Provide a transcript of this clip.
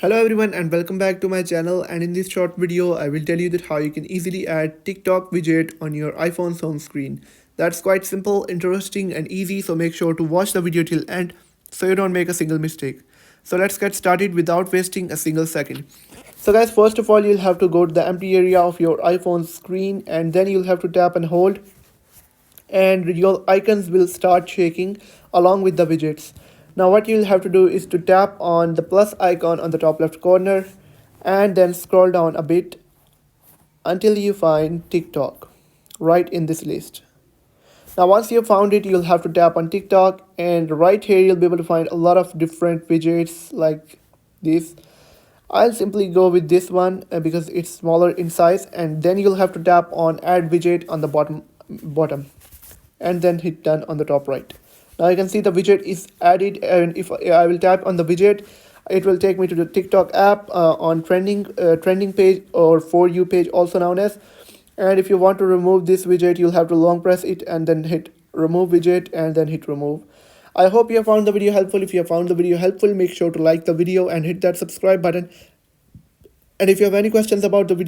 Hello everyone and welcome back to my channel, and in this short video I will tell you that how you can easily add TikTok widget on your iPhone's home screen. That's quite simple, interesting and easy, so make sure to watch the video till end so you don't make a single mistake. So let's get started without wasting a single second. So guys, first of all you'll have to go to the empty area of your iPhone screen, and then you'll have to tap and hold, and your icons will start shaking along with the widgets. Now what you'll have to do is to tap on the plus icon on the top left corner and then scroll down a bit until you find TikTok right in this list. Now once you found it, you'll have to tap on TikTok, and right here you'll be able to find a lot of different widgets like this. I'll simply go with this one because it's smaller in size, and then you'll have to tap on add widget on the bottom and then hit done on the top right. Now you can see the widget is added, and if I will tap on the widget, it will take me to the TikTok app on trending page, or for you page also known as. And if you want to remove this widget, you'll have to long press it and then hit remove widget and then hit remove. I hope you have found the video helpful. If you have found the video helpful, make sure to like the video and hit that subscribe button. And if you have any questions about the video,